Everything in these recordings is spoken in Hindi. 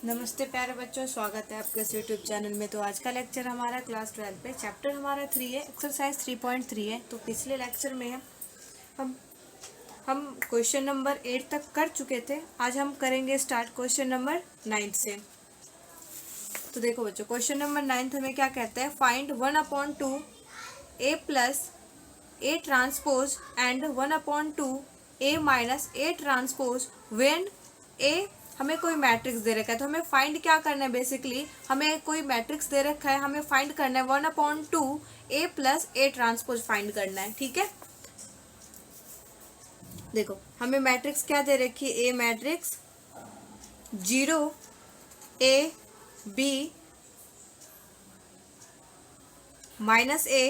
नमस्ते प्यारे बच्चों, स्वागत है आपके इस यूट्यूब चैनल में। तो आज का लेक्चर हमारा क्लास 12 पे चैप्टर हमारा 3 है, एक्सरसाइज 3.3 है। तो पिछले लेक्चर में हम क्वेश्चन नंबर 8 तक कर चुके थे। आज हम करेंगे स्टार्ट क्वेश्चन नंबर 9 से। तो देखो बच्चों, क्वेश्चन नंबर 9 हमें क्या कहता है, find 1/2 a plus a transpose and 1/2 a minus a transpose when a। हमें कोई मैट्रिक्स दे रखा है, तो हमें फाइंड क्या करना है, बेसिकली हमें कोई मैट्रिक्स दे रखा है, हमें फाइंड करना है 1/2 a plus a transpose find करना है। ठीक है, देखो हमें मैट्रिक्स क्या दे रखी है, A matrix 0 a b minus a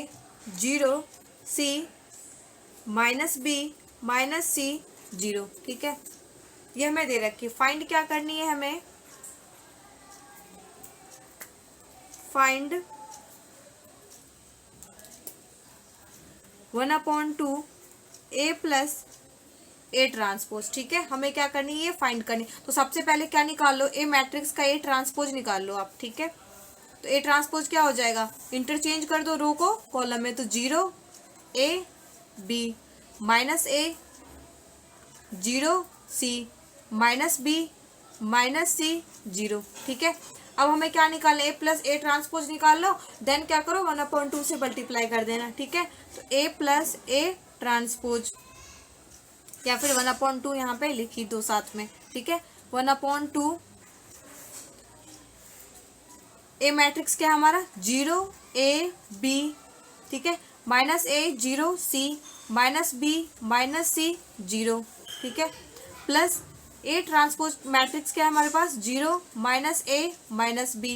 0 c minus b minus c 0। ठीक है, ये हमें दे रखी है। फाइंड क्या करनी है हमें, find 1/2 a plus a transpose. ठीक है, हमें क्या करनी है, ये फाइंड करनी। तो सबसे पहले क्या निकाल लो, ए मैट्रिक्स का a ट्रांसपोज निकाल लो आप। ठीक है, तो a ट्रांसपोज क्या हो जाएगा, इंटरचेंज कर दो रो को कॉलम में। तो 0 a b minus a 0 c minus b minus c 0। ठीक है, अब हमें क्या निकालना है, a प्लस a ट्रांसपोज निकाल लो, देन क्या करो 1/2 से मल्टीप्लाई कर देना। ठीक है, तो a प्लस a ट्रांसपोज या फिर 1/2 यहाँ पे लिखी दो साथ में। ठीक है, 1/2 a मैट्रिक्स क्या है हमारा 0 a b। ठीक है, minus a 0 c minus b minus c 0। ठीक है, प्लस a ट्रांसपोज मैट्रिक्स क्या है हमारे पास 0 माइनस a माइनस b।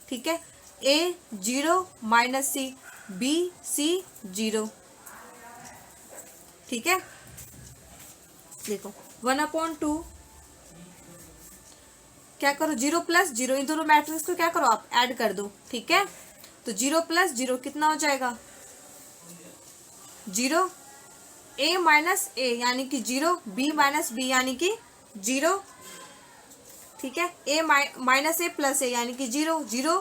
ठीक है, a 0 minus c b c 0। ठीक है, देखो 1/2 क्या करो, 0 प्लस 0, इन दोनों मैट्रिक्स को क्या करो आप ऐड कर दो। ठीक है, तो 0 प्लस 0 कितना हो जाएगा 0 a माइनस a यानी कि 0 b माइनस b यानी कि 0। ठीक है, a minus a plus a यानी कि 0 0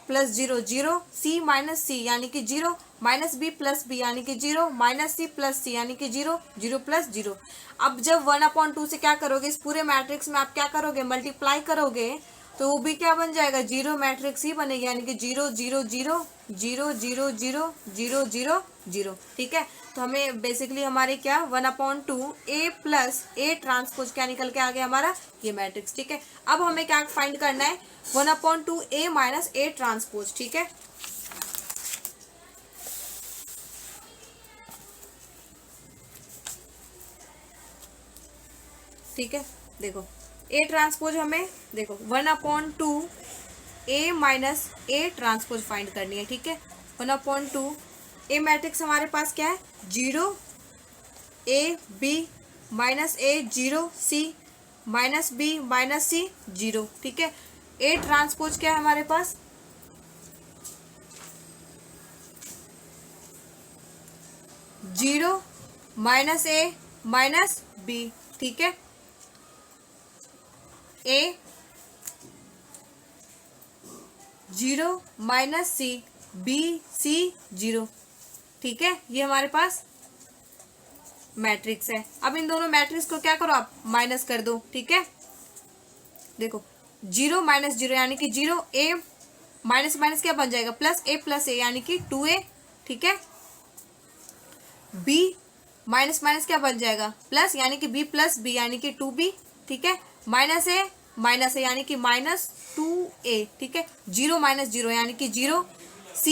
प्लस 0 0 c माइनस c यानी कि 0 माइनस b प्लस b यानी कि 0 माइनस c प्लस c यानी कि 0 0 प्लस 0। अब जब 1/2 से क्या करोगे, इस पूरे मैट्रिक्स में आप क्या करोगे, मल्टीप्लाई करोगे, तो वो भी क्या बन जाएगा, 0 मैट्रिक्स ही बनेगी, यानी कि 0 0 0 0 0 0 0 0 0। ठीक है, तो हमें बेसिकली हमारे क्या 1/2 a प्लस a ट्रांसपोज क्या निकल के आ गया हमारा, ये मैट्रिक्स। ठीक है, अब हमें क्या फाइंड करना है 1/2 a माइनस a ट्रांसपोज। ठीक है, ठीक है, देखो a ट्रांसपोज हमें देखो 1/2 a minus a transpose find करनी है। ठीक है, 1/2 a मैट्रिक्स हमारे पास क्या है 0 a b minus a 0 c minus b minus c 0। ठीक है, a ट्रांसपोज क्या है हमारे पास 0 माइनस a माइनस b। ठीक है, a 0 minus c b c 0। ठीक है, ये हमारे पास मैट्रिक्स है। अब इन दोनों मैट्रिक्स को क्या करो आप माइनस कर दो। ठीक है, देखो 0 माइनस 0 यानी कि 0 a माइनस माइनस क्या बन जाएगा प्लस a प्लस a यानी कि 2a। ठीक है, b माइनस माइनस क्या बन जाएगा प्लस यानी कि b प्लस b यानी कि 2b। ठीक है, माइनस a यानी कि माइनस 2a। ठीक है, 0 माइनस 0 यानी कि 0 c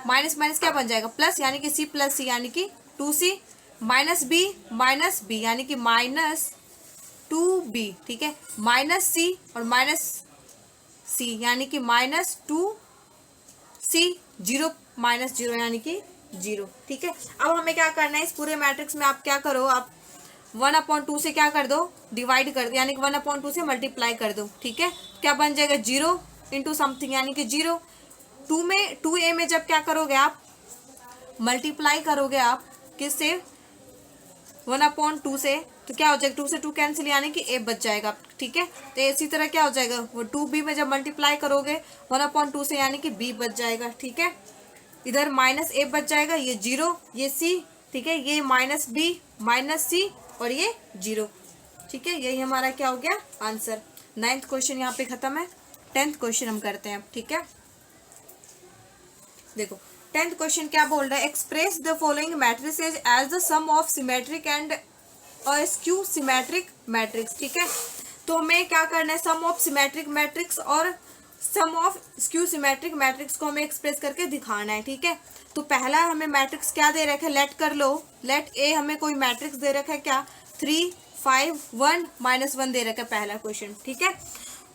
माइनस माइनस क्या बन जाएगा प्लस यानी कि c प्लस c यानी कि 2c माइनस b यानी कि माइनस 2b। ठीक है, माइनस c और माइनस c यानी कि माइनस 2c 0 माइनस 0 यानी कि 0। ठीक है, अब हमें क्या करना है, इस पूरे मैट्रिक्स में आप क्या करो, आप 1/2 से क्या कर दो डिवाइड कर दो, यानी कि 1/2 से मल्टीप्लाई कर दो। ठीक है, क्या बन जाएगा 0 इंटू समथिंग यानी कि 0। 2a में जब क्या करोगे आप मल्टीप्लाई करोगे आप किससे 1/2 से, तो क्या हो जाएगा 2 से 2 कैंसिल यानी कि a बच जाएगा। ठीक है। तो इसी तरह क्या हो जाएगा, वो 2b में जब मल्टीप्लाई करोगे 1/2 से, यानी कि b बच जाएगा। ठीक है, इधर -a बच जाएगा, ये 0, ये c, ठीक है, ये -b -c और ये 0। ठीक है, यही हमारा क्या हो गया आंसर। 9th क्वेश्चन यहाँ पे खत्म है। 10th क्वेश्चन हम करते हैं। ठीक है, देखो 10th क्वेश्चन क्या बोल रहा है, express the following matrices as the sum of symmetric and skew symmetric matrix. ठीक है, तो हमें क्या करना है, सम ऑफ सिमेट्रिक मैट्रिक्स और सम ऑफ स्क्यू सिमेट्रिक मैट्रिक्स को हमें एक्सप्रेस करके दिखाना है। ठीक है, तो पहला हमें मैट्रिक्स क्या दे रखा है, लेट कर लो, लेट ए हमें कोई मैट्रिक्स दे रखा है क्या, 3 5 1 -1 दे रखा है पहला क्वेश्चन। ठीक है,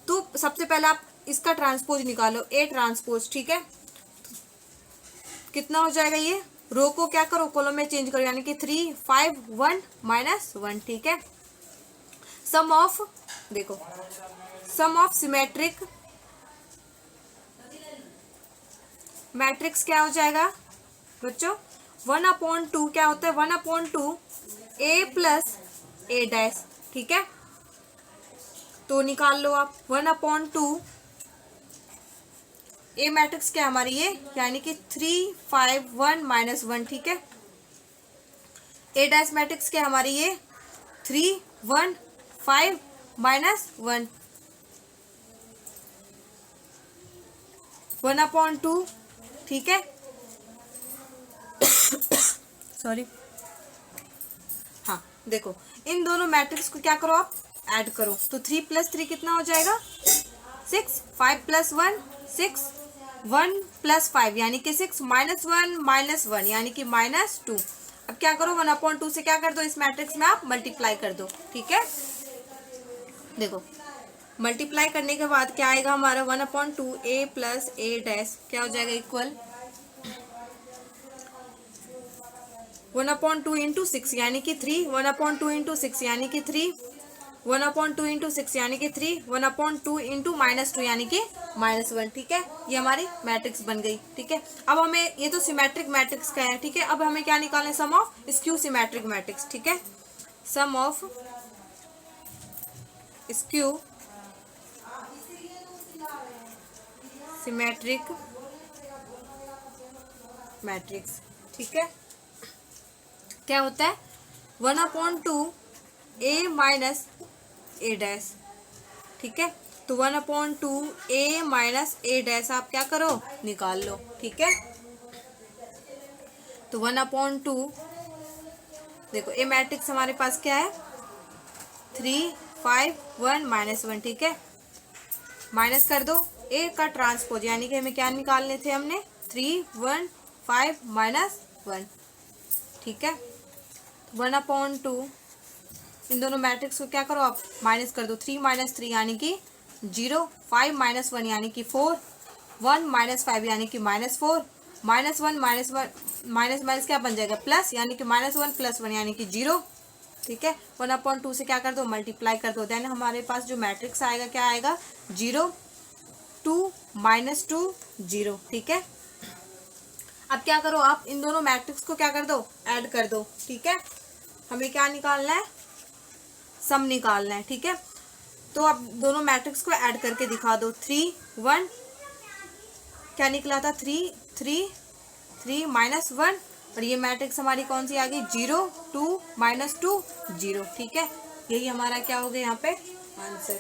तो सबसे पहले आप इसका ट्रांसपोज निकालो, ए ट्रांसपोज। ठीक है, कितना हो जाएगा, ये रो को क्या करो, कॉलम में चेंज करो, यानी कि 3 5 1 -1। ठीक है, सम ऑफ, देखो सम ऑफ सिमेट्रिक मैट्रिक्स क्या हो जाएगा बच्चों, 1/2 क्या होता है, 1/2 a प्लस a डैश। ठीक है, तो निकाल लो आप 1/2 ए मैट्रिक्स क्या हमारी ये, यानी कि 3 5 1 -1। ठीक है, ए डैश मैट्रिक्स क्या हमारी ये 3 1 5 -1, 1/2। ठीक है, सॉरी, हाँ देखो इन दोनों मैट्रिक्स को क्या करो आप ऐड करो, तो 3 + 3 कितना हो जाएगा 6, 5 + 1 6, 1 + 5 यानी कि 6 -1 -1 यानी कि -2। अब क्या करो 1/2 से क्या कर दो, इस मैट्रिक्स में आप मल्टीप्लाई कर दो। ठीक है, देखो मल्टीप्लाई करने के बाद क्या आएगा हमारा 1/2 a प्लस a डैश क्या हो जाएगा इक्वल 1/2 इंटू 6 यानी कि 3, 1/2 इंटू 6 यानी कि 3, 1/2 इंटू 6 यानी कि 3, 1/2 इंटू -2 यानी कि -1। ठीक है, ये हमारी मैट्रिक्स बन गई। ठीक है, अब हमें ये तो सिमेट्रिक मैट्रिक्स का है। ठीक है, अब हमें क्या निकालना है, सम ऑफ स्क्यू सिमेट्रिक मैट्रिक्स। ठीक है, सम ऑफ स्क्यू सिमेट्रिक मैट्रिक्स। ठीक है, क्या होता है 1/2 a माइनस a डैश। ठीक है, तो 1/2 a माइनस a डैश आप क्या करो निकाल लो। ठीक है, तो 1/2 देखो ए मैट्रिक्स हमारे पास क्या है 3 5 1 -1। ठीक है, माइनस कर दो ए का ट्रांसपोज, यानी कि हमें क्या निकालने थे, हमने 3 1 5 -1। ठीक है, 1/2 इन दोनों मैट्रिक्स को क्या करो आप माइनस कर दो, 3 - 3 यानी कि 0, 5 - 1 यानी कि 4, 1 - 5 यानी कि -4, -1 माइनस क्या बन जाएगा प्लस, यानी कि -1 + 1 यानी कि 0। ठीक है, 1/2 से क्या कर दो मल्टीप्लाई कर दो, देन हमारे पास जो मैट्रिक्स आएगा क्या आएगा 0 2 -2 0। ठीक है, अब क्या करो आप इन दोनों मैट्रिक्स को क्या कर दो ऐड कर दो। ठीक है, हमें क्या निकालना है, सम निकालना है। ठीक है, तो अब दोनों मैट्रिक्स को ऐड करके दिखा दो, 3 1 क्या निकला था 3 3 3 -1, और ये मैट्रिक्स हमारी कौन सी आ गई 0 2 -2 0। ठीक है, यही हमारा क्या हो गया यहाँ पे आंसर।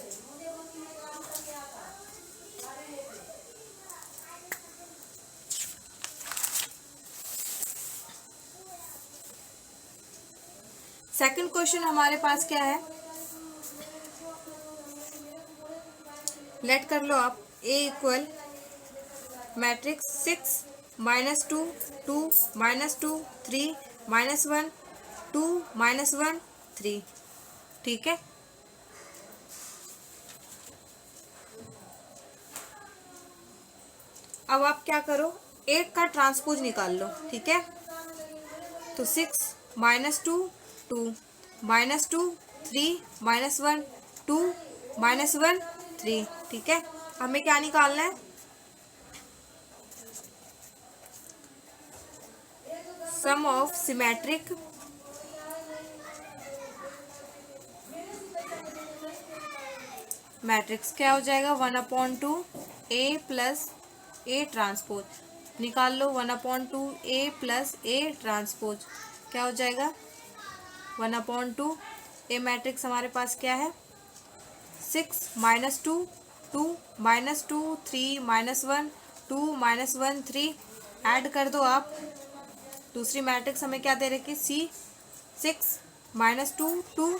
सेकंड क्वेश्चन हमारे पास क्या है, लेट कर लो आप ए इक्वल मैट्रिक्स 6 -2 2 -2 3 -1 2 -1 3। ठीक है, अब आप क्या करो एक का ट्रांसपोज निकाल लो। ठीक है, तो 6 -2 2 -2 3 -1 2 -1 3। ठीक है, हमें क्या निकालना है, सम ऑफ सिमेट्रिक मैट्रिक्स क्या हो जाएगा 1/2 ए प्लस ए ट्रांसपोज, निकाल लो 1/2 ए प्लस ए ट्रांसपोज क्या हो जाएगा 1/2 ए मैट्रिक्स हमारे पास क्या है 6 -2 2 -2 3 -1 2 -1 3 ऐड कर दो आप। दूसरी मैट्रिक्स हमें क्या दे रखी सी 6 -2 2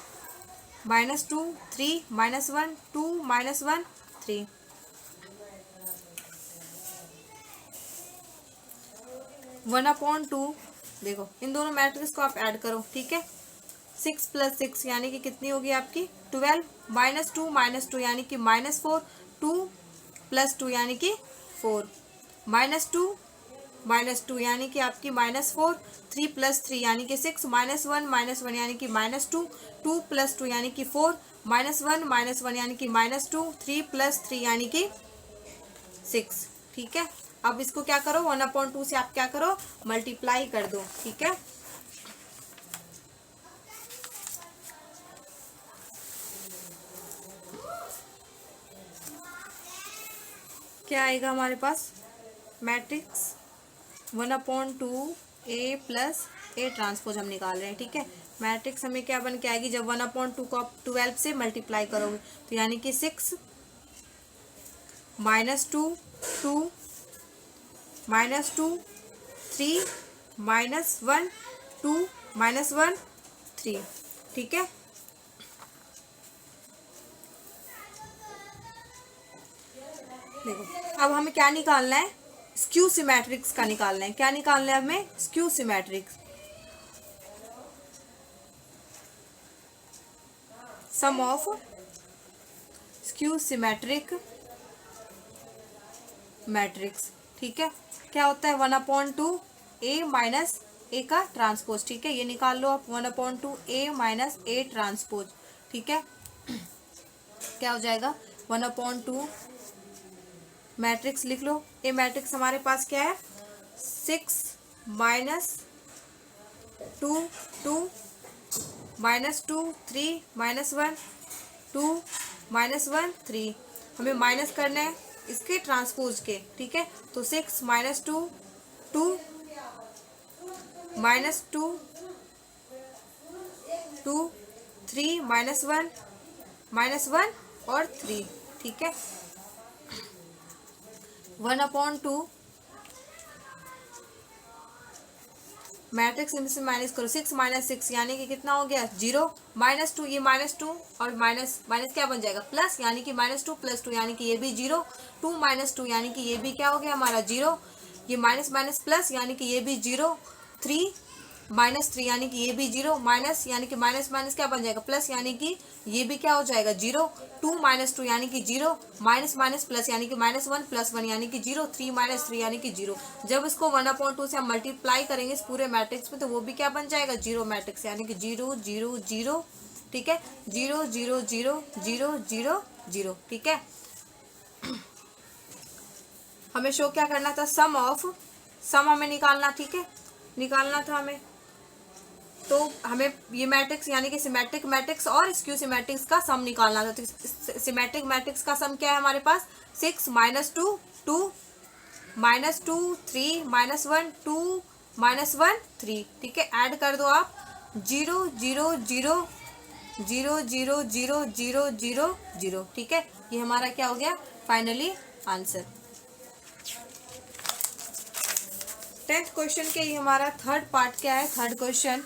-2 3 -1 2 -1 3 1/2 देखो इन दोनों मैट्रिक्स को आप ऐड करो ठीक है 6 + 6 यानी कि कितनी होगी आपकी 12 -2 यानी कि -4 2 + 2 यानी कि 4 -2 यानी कि आपकी -4 3 + 3 यानी कि 6 -1 यानी कि -2 2 + 2 यानी कि 4 -1 यानी कि -2 3 + 3 यानी कि 6 ठीक है। अब इसको क्या करो 1/2 से आप क्या करो मल्टीप्लाई कर दो ठीक है। क्या आएगा हमारे पास matrix 1/2 A plus A transpose हम निकाल रहे हैं ठीक है। मैट्रिक्स हमें क्या बन के आएगी जब 1/2 को आप 12 से मल्टीप्लाई करोगे तो यानी कि 6 -2 2 -2 3 -1 2 -1 3 ठीक है। देखो अब हमें क्या निकालना है स्क्यू सिमेट्रिक्स का निकालना है। क्या निकालना है हमें skew symmetrics sum of skew symmetric matrix ठीक है। क्या होता है 1/2 ए माइनस ए का ट्रांसपोज ठीक है। ये निकाल लो आप 1/2 ए माइनस ए ट्रांसपोज ठीक है। क्या हो जाएगा 1/2 मैट्रिक्स लिख लो। ए मैट्रिक्स हमारे पास क्या है 6 -2 2 -2 3 -1 2 -1 3 हमें माइनस करना है इसके ट्रांसपोज के ठीक है। तो 6 -2 2 -2 2 3 -1 -1 और 3 ठीक है। 1/2 मैट्रिक्स इनमें से माइनस करो 6 - 6 यानी कि कितना हो गया 0 -2 ये -2 और माइनस क्या बन जाएगा प्लस यानी कि -2 + 2 यानी कि ये भी 0 2 -2 यानी कि ये भी क्या हो गया हमारा 0 ये माइनस प्लस यानी कि ये भी 0 3 -3 यानी कि ये भी 0 माइनस यानी कि माइनस क्या बन जाएगा प्लस यानी कि ये भी क्या हो जाएगा 0 2 -2 यानी कि 0 माइनस प्लस यानी कि -1 + 1 यानी कि 0 3 -3 यानी कि 0। जब इसको 1/2 से हम मल्टीप्लाई करेंगे इस पूरे मैट्रिक्स में तो वो भी क्या बन जाएगा 0 मैट्रिक्स यानी कि 0 0 0 ठीक है 0 0 0 0 0 0 ठीक है। हमें शो क्या करना था सम हमें निकालना ठीक है निकालना था हमें। तो हमें ये मैट्रिक्स यानी कि सिमेट्रिक मैट्रिक्स और स्क्यू सिमेट्रिक्स का सम निकालना था। तो सिमेट्रिक मैट्रिक्स का सम क्या है हमारे पास 6 -2 2 -2 3 -1 2 -1 3 ठीक है। ऐड कर दो आप 0 0 0 0 0 0 0 0 0 ठीक है। ये हमारा क्या हो गया फाइनली आंसर। 10th क्वेश्चन के ये हमारा थर्ड पार्ट क्या है थर्ड क्वेश्चन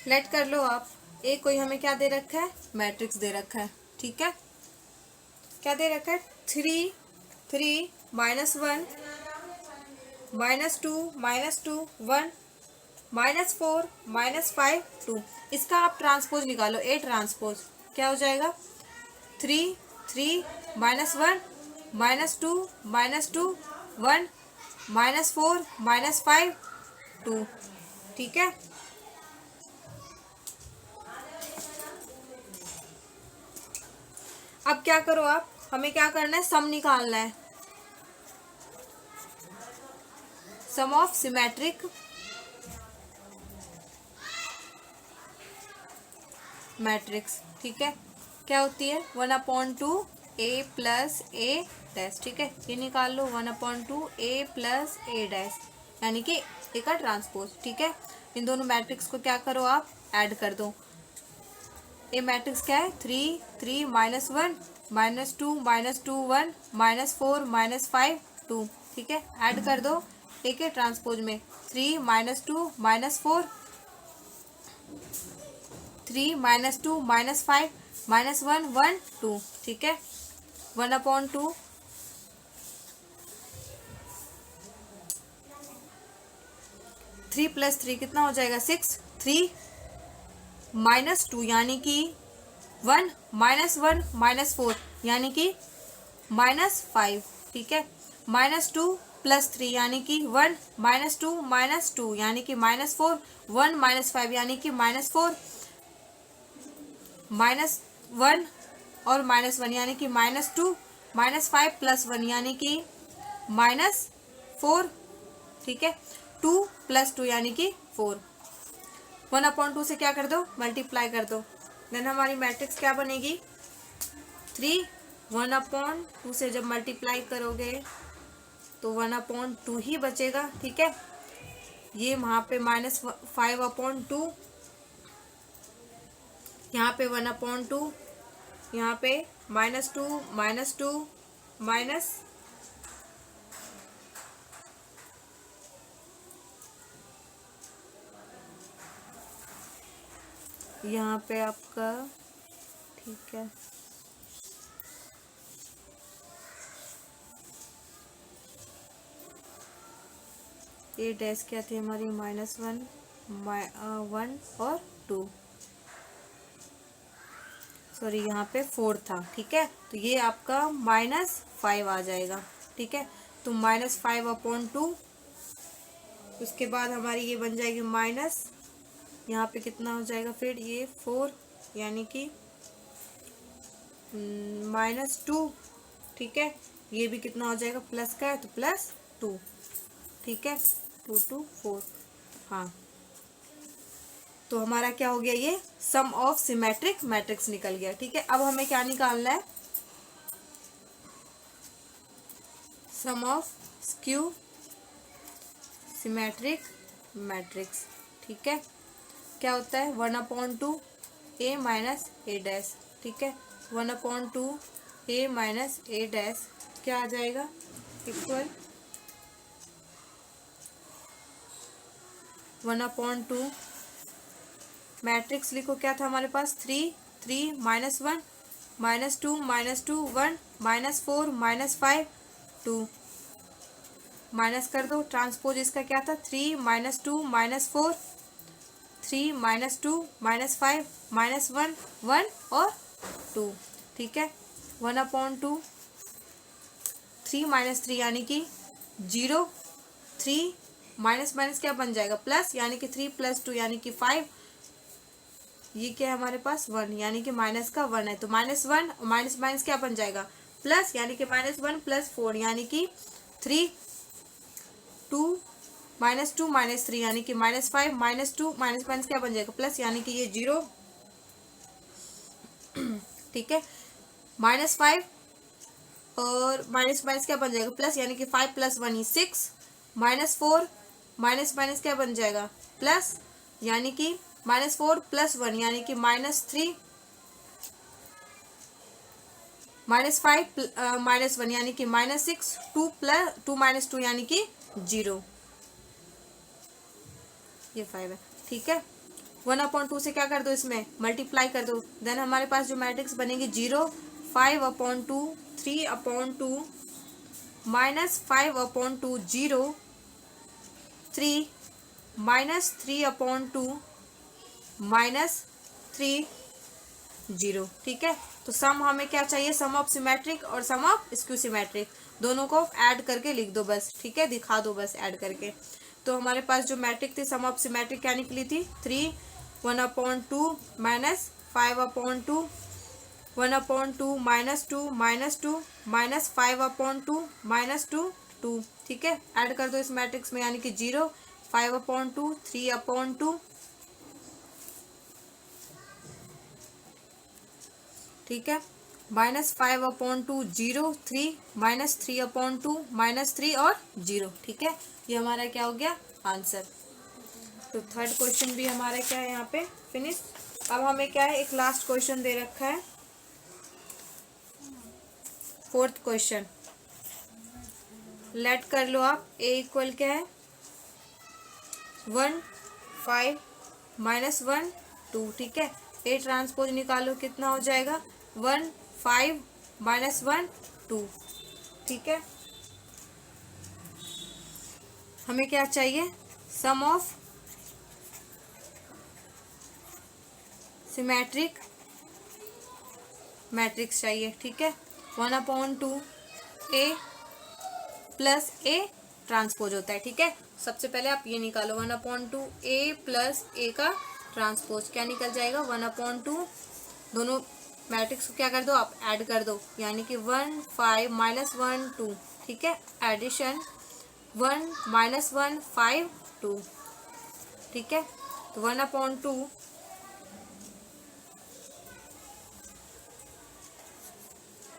लेट कर लो आप। एक कोई हमें क्या दे रखा है मैट्रिक्स दे रखा है ठीक है। क्या दे रखा है 3 3 -1 -2 -2 1 -4 -5 2 इसका आप ट्रांसपोज निकालो ए ट्रांसपोज क्या हो जाएगा 3 3 -1 -2 -2 1 -4 -5 2 ठीक है। अब क्या करो आप हमें क्या करना है सम निकालना है सम ऑफ सिमेट्रिक मैट्रिक्स, ठीक है। क्या होती है 1/2 ए प्लस ए डैश, ठीक है। ये निकाल लो 1/2 ए प्लस ए डैश यानी कि ए का ट्रांसपोज, ठीक है। इन दोनों मैट्रिक्स को क्या करो आप ऐड कर दो। ए मैट्रिक्स क्या है 3 3 -1 -2 -2 1 -4 -5 2, ठीक है। ऐड कर दो ए के ट्रांसपोज में 3 -2 -4 3 -2 -5 -1 1 2, ठीक है। 1/2 3 + 3 कितना हो जाएगा 6 3 -2 यानी कि 1 -1 -4 यानी कि -5, ठीक है। -2 + 3 यानी कि 1 -2 -2 यानी कि -4 1 -5 यानी कि -4 -1 और -1 यानी कि -2 -5 + 1 यानी कि -4, ठीक है। 2 + 2 यानी कि 4। 1/2 से क्या कर दो मल्टीप्लाई कर दो, देन हमारी मैट्रिक्स क्या बनेगी 3। 1/2 से जब मल्टीप्लाई करोगे तो 1/2 ही बचेगा, ठीक है। ये वहाँ पे -5/2, यहाँ पे 1/2, यहाँ पे -2 -2 माइनस यहाँ पे आपका, ठीक है। ये डैश क्या थी हमारी -1 1 और 2, सॉरी यहाँ पे 4 था, ठीक है। तो ये आपका -5 आ जाएगा, ठीक है। तो -5/2, उसके बाद हमारी ये बन जाएगी माइनस, यहाँ पे कितना हो जाएगा फिर ये 4 यानी कि -2, ठीक है। ये भी कितना हो जाएगा प्लस का है तो +2, ठीक है। 2 2 4, हाँ। तो हमारा क्या हो गया ये सम ऑफ सिमेट्रिक मैट्रिक्स निकल गया, ठीक है। अब हमें क्या निकालना है सम ऑफ स्क्यू सिमेट्रिक मैट्रिक्स, ठीक है। क्या होता है 1/2 ए माइनस ए डैश, ठीक है। 1/2 ए माइनस ए डैश क्या आ जाएगा इक्वल 1/2 मैट्रिक्स लिखो क्या था हमारे पास 3 3 -1 -2 -2 1 -4 -5 2, माइनस कर दो। ट्रांसपोज इसका क्या था 3 -2 -4 3 -2 -5 -1 1 और 2, ठीक है। 1/2 3 -3 यानी कि 0 3 माइनस माइनस क्या बन जाएगा प्लस, यानी कि 3 + 2 यानी कि 5। ये क्या है हमारे पास 1 यानी कि माइनस का 1 है तो -1 और माइनस माइनस क्या बन जाएगा प्लस, यानी कि -1 + 4 यानी कि 3 2 -2 -3 यानी कि -5 -2 माइनस माइनस क्या बन जाएगा प्लस, यानी कि ये 0, ठीक है। -5 और माइनस माइनस क्या बन जाएगा प्लस, यानी कि 5 + 1 6 -4 माइनस माइनस क्या बन जाएगा प्लस, यानी कि -4 + 1 यानी कि -3 -5 -1 यानी कि -6 2 + 2 यानी कि 0, ये 5 है, ठीक है। 1/2 से क्या कर दो इसमें मल्टीप्लाई कर दो, देन हमारे पास जो मैट्रिक्स बनेगी 0 5/2 3/2 -5/2 0 3 -3/2 -3 0, ठीक है। तो सम हमें क्या चाहिए सम ऑफ सिमेट्रिक और सम ऑफ स्क्यू सिमेट्रिक, दोनों को ऐड करके लिख दो बस, ठीक है। दिखा दो बस ऐड करके। तो हमारे पास जो मैट्रिक थी सम ऑफ सिमेट्रिक क्या निकली थी 3 1/2 -5/2 1/2 -2 -2 -5/2 -2 2, ठीक है। ऐड कर दो इस मैट्रिक्स में, यानी कि 0 5/2 3/2 ठीक है, -5/2 0, 3 -3/2 -3 और 0। ठीक है, ये हमारा क्या हो गया आंसर। तो थर्ड क्वेश्चन भी हमारा क्या है यहाँ पे फिनिश। अब हमें क्या है, एक लास्ट क्वेश्चन दे रखा है, फोर्थ क्वेश्चन। लेट कर लो आप, ए इक्वल क्या है 1 5 -1 2। ठीक है, ए ट्रांसपोज निकालो, कितना हो जाएगा 1 5 -1 2। ठीक है, हमें क्या चाहिए, सम ऑफ सिमेट्रिक मैट्रिक्स चाहिए। ठीक है, 1/2 ए प्लस ए ट्रांसपोज होता है। ठीक है, सबसे पहले आप ये निकालो 1/2 ए प्लस ए का ट्रांसपोज, क्या निकल जाएगा 1/2। दोनों मैट्रिक्स को क्या कर दो आप, ऐड कर दो, यानी कि 1 5 -1 2। ठीक है, एडिशन 1 -1 5 2। ठीक है, तो 1/2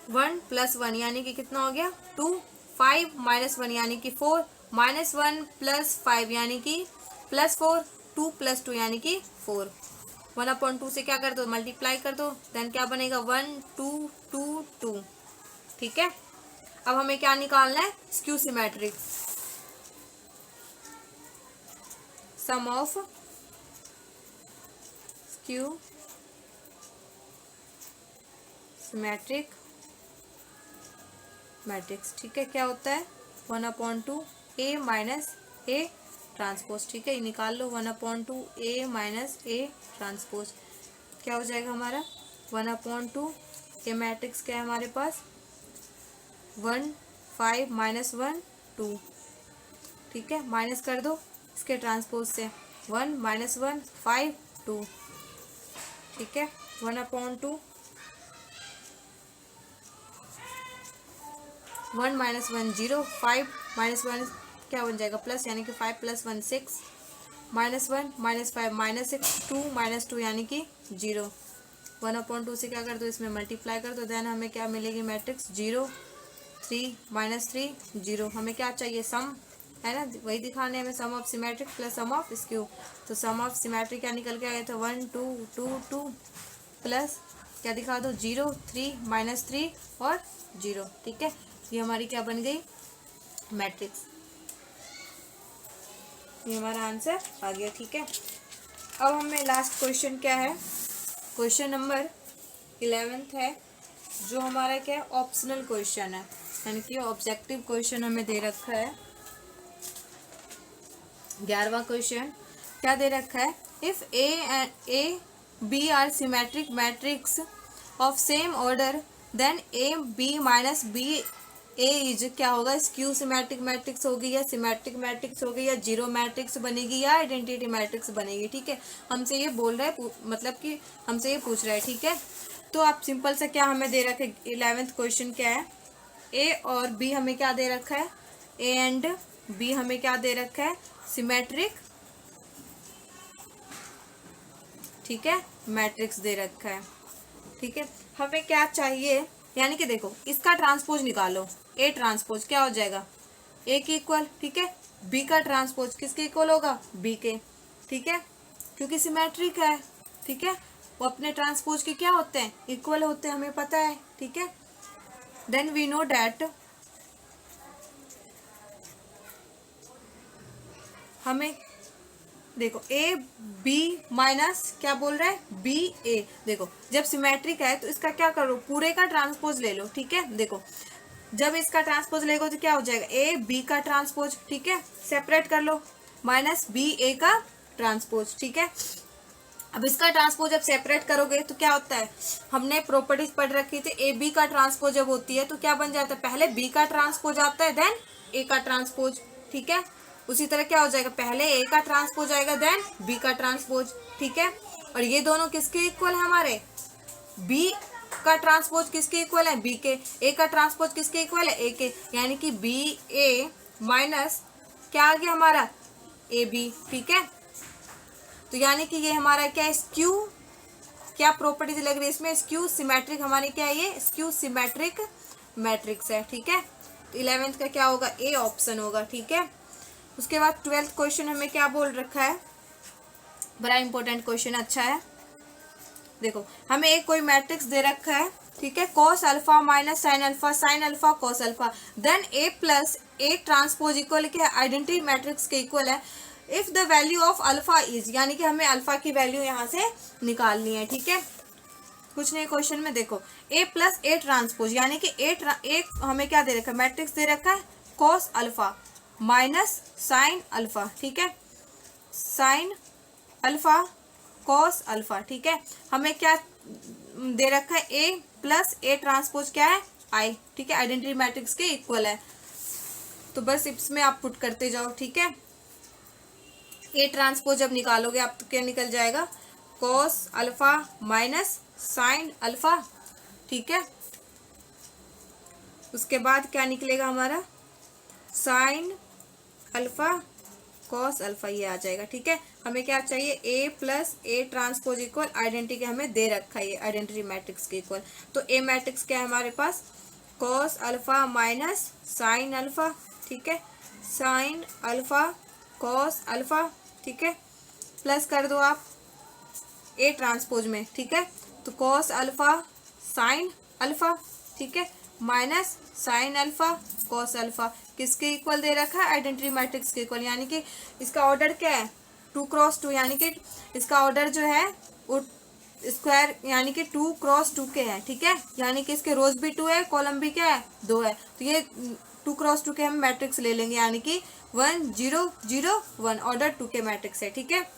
1 + 1 यानी कि कितना हो गया 2, 5 - 1 यानी कि 4, -1 + 5 यानी कि +4, 2 + 2 यानी कि 4। 1/2 से क्या कर दो, मल्टीप्लाई कर दो, देन क्या बनेगा 1 2 2 2। ठीक है, अब हमें क्या निकालना है, skew symmetric, sum of skew symmetric matrix. ठीक है, क्या होता है 1/2 ए माइनस ए ट्रांसपोज। ठीक है, ये निकाल लो 1/2 ए माइनस ए ट्रांसपोज, क्या हो जाएगा हमारा 1/2 ए मैट्रिक्स क्या है हमारे पास 1 5 -1 2। ठीक है, माइनस कर दो इसके ट्रांसपोज से 1 -1 5 2। ठीक है, 1/2 1 -1 0, 5 -1 क्या बन जाएगा प्लस, यानी कि 5 + 1 6, -1 -5 -6 2 -2 यानी कि 0। 1/2 से क्या कर दो, इसमें मल्टीप्लाई कर दो, देन हमें क्या मिलेगी मैट्रिक्स 0 3 -3 0। हमें क्या चाहिए, सम है ना, वही दिखाने हमें, sum of symmetric plus sum of skew. तो सम ऑफ सिमेट्रिक क्या निकल के आया था 1 2 2 2 प्लस क्या दिखा दो 0 3 -3 और 0। ठीक है, ये हमारी क्या बन गई मैट्रिक्स, ये हमारा आंसर आ गया। ठीक है, अब हमें लास्ट क्वेश्चन क्या है, क्वेश्चन नंबर 11 है, जो हमारा क्या है ऑप्शनल क्वेश्चन है, यानी कि ऑब्जेक्टिव क्वेश्चन हमें दे रखा है। 11वां क्वेश्चन क्या दे रखा है, if A B are symmetric matrix of same order then A B minus B A is क्या होगा, स्क्यू सिमेट्रिक मैट्रिक्स होगी या सिमेट्रिक मैट्रिक्स होगी या जीरो मैट्रिक्स बनेगी या आइडेंटिटी मैट्रिक्स बनेगी। ठीक है, हमसे ये बोल रहा है, मतलब कि हमसे ये पूछ रहा है। ठीक है, तो आप सिंपल से क्या हमें दे रखा है, 11th क्वेश्चन क्या है, ए और बी हमें क्या दे रखा है, ए एंड बी हमें क्या दे रखा है सिमेट्रिक, ठीक है, मैट्रिक्स दे रखा है। ठीक है, हमें क्या चाहिए, यानी कि देखो इसका ट्रांसपोज निकालो, ए ट्रांसपोज क्या हो जाएगा ए के इक्वल। ठीक है, बी का ट्रांसपोज किसके इक्वल होगा, बी के। ठीक है, क्योंकि सिमेट्रिक है। ठीक है, वो अपने ट्रांसपोज के क्या होते हैं, इक्वल होते हैं, हमें पता है। ठीक है, देन वी नो डैट, हमें देखो ए बी माइनस क्या बोल रहा है बी ए, देखो जब सिमेट्रिक है तो इसका क्या करो, पूरे का ट्रांसपोज ले लो। ठीक है, देखो जब इसका ट्रांसपोज लेगा तो क्या हो जाएगा ए बी का ट्रांसपोज। ठीक है, सेपरेट कर लो, माइनस बी ए का ट्रांसपोज। ठीक है, अब इसका ट्रांसपोज जब सेपरेट करोगे तो क्या होता है, हमने प्रॉपर्टीज पढ़ रखी थी, ए बी का ट्रांसपोज जब होती है तो क्या बन जाता है, पहले बी का ट्रांसपोज आता है देन ए का ट्रांसपोज। ठीक है, उसी तरह क्या हो जाएगा, पहले ए का ट्रांसपोज आएगा देन बी का ट्रांसपोज। ठीक है, और ये दोनों किसके इक्वल है, हमारे बी का ट्रांसपोज किसके इक्वल है, बी के, ए का ट्रांसपोज किसके इक्वल है, ए के, यानी कि बी ए माइनस क्या आ गया हमारा ए बी। ठीक है, तो यानी कि ये हमारा क्या है, स्क्यू क्या प्रॉपर्टीज लग रही है इसमें, स्क्यू सिमेट्रिक, हमारी क्या है ये स्क्यू सिमेट्रिक मैट्रिक्स है, ठीक है। तो 11th का क्या होगा, ए ऑप्शन होगा, ठीक है। उसके बाद 12th क्वेश्चन हमें क्या बोल रखा है, बड़ा इंपॉर्टेंट क्वेश्चन, अच्छा है। देखो हमें एक कोई मैट्रिक्स दे रखा है, ठीक है, cos alpha minus sine alpha cos alpha, then A plus A transpose equal क्या है, आइडेंटिटी मैट्रिक्स के इक्वल है if the value of alpha is, यानी कि हमें अल्फा की वैल्यू यहाँ से निकालनी है, ठीक है। कुछ नहीं क्वेश्चन में, देखो ए प्लस ए ट्रांसपोज, यानी कि ए हमें क्या दे रखा है, मैट्रिक्स दे रखा है cos alpha minus sine alpha, ठीक है, साइन अल्फा कॉस अल्फा, ठीक है। हमें क्या दे रखा है, ए प्लस ए ट्रांसपोज क्या है, आई, ठीक है, आइडेंटिटी मैट्रिक्स के इक्वल है। तो बस इसमें आप पुट करते जाओ, ठीक है। ए ट्रांसपोज जब निकालोगे आप तो क्या निकल जाएगा, cos alpha minus sine alpha, ठीक है। उसके बाद क्या निकलेगा हमारा, साइन अल्फा कॉस अल्फा, ये आ जाएगा, ठीक है। हमें क्या चाहिए, A plus A transpose equal identity के हमें दे रखा है ये आइडेंटिटी मैट्रिक्स के इक्वल। तो ए मैट्रिक्स क्या है हमारे पास, cos alpha minus sine alpha, ठीक है, साइन अल्फा कॉस अल्फा, ठीक है, प्लस कर दो आप ए ट्रांसपोज में, ठीक है। तो कॉस अल्फा साइन अल्फा, ठीक है, minus sine alpha cos alpha, किसके इक्वल दे रखा है, आइडेंटिटी मैट्रिक्स के इक्वल, यानी कि इसका ऑर्डर क्या है 2x2, यानी कि इसका ऑर्डर जो है वो स्क्वायर यानी कि 2x2 के है, ठीक है, यानी कि इसके रोज भी 2 है, कॉलम भी क्या है 2 है, तो ये 2x2 के हम मैट्रिक्स ले लेंगे, यानी कि 1 0 0 1 ऑर्डर 2 के मैट्रिक्स है, ठीक है।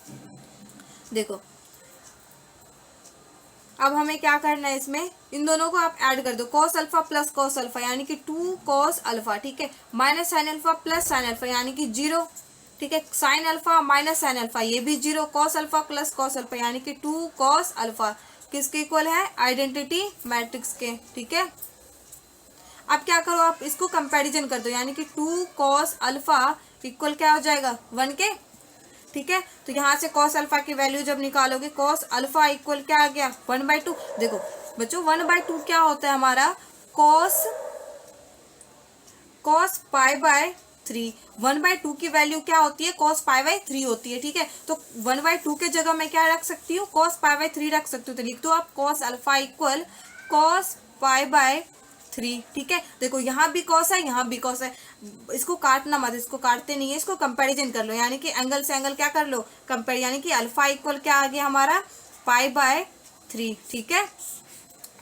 देखो अब हमें क्या करना है, इसमें इन दोनों को आप ऐड कर दो, cos alpha plus cos alpha यानी कि 2 कॉस अल्फा, ठीक है, minus sine alpha plus sine alpha यानी कि 0, ठीक है, sine alpha minus sine alpha ये भी 0, cos alpha plus cos alpha यानी कि 2 कॉस अल्फा, किसके इक्वल है, आइडेंटिटी मैट्रिक्स के, ठीक है। अब क्या करो, आप इसको कंपैरिजन कर दो, यानी कि 2 कॉस अल्फा इक्वल क्या हो जाएगा 1 के, ठीक है। तो यहाँ से कॉस अल्फा की वैल्यू जब निकालोगे, कॉस अल्फा इक्वल क्या आ गया 1/2। देखो बच्चों 1/2 क्या होता है हमारा, कॉस पाई/3, 1/2 की वैल्यू क्या होती है, कॉस पाई/3 होती है, ठीक है। तो 1/2 के जगह मैं क्या रख सकती हूँ, कॉस पाई/3 रख सकती हूँ, तो लिख दो आप कॉस अल्फा इक्वल कॉस पाई/3, ठीक है। देखो यहाँ भी कॉस है, यहाँ भी कॉस है, इसको काटना मत, इसको काटते नहीं है, इसको कंपैरिजन कर लो, यानी कि एंगल से एंगल क्या कर लो कंपेयर, यानी कि अल्फा इक्वल क्या आ गया हमारा पाई/3, ठीक है।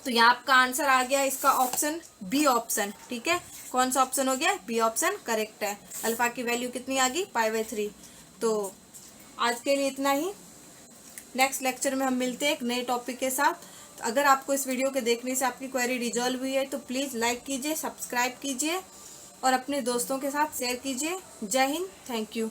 तो यहाँ आपका आंसर आ गया इसका ऑप्शन बी ऑप्शन, ठीक है। कौन सा ऑप्शन हो गया, बी ऑप्शन करेक्ट है। अल्फा की वैल्यू कितनी आ गई पाई/3। तो आज के लिए इतना ही, नेक्स्ट लेक्चर में हम मिलते हैं एक नए टॉपिक के साथ। अगर आपको इस वीडियो के देखने से आपकी क्वेरी रिजॉल्व हुई है तो प्लीज़ लाइक कीजिए, सब्सक्राइब कीजिए और अपने दोस्तों के साथ शेयर कीजिए। जय हिंद, थैंक यू।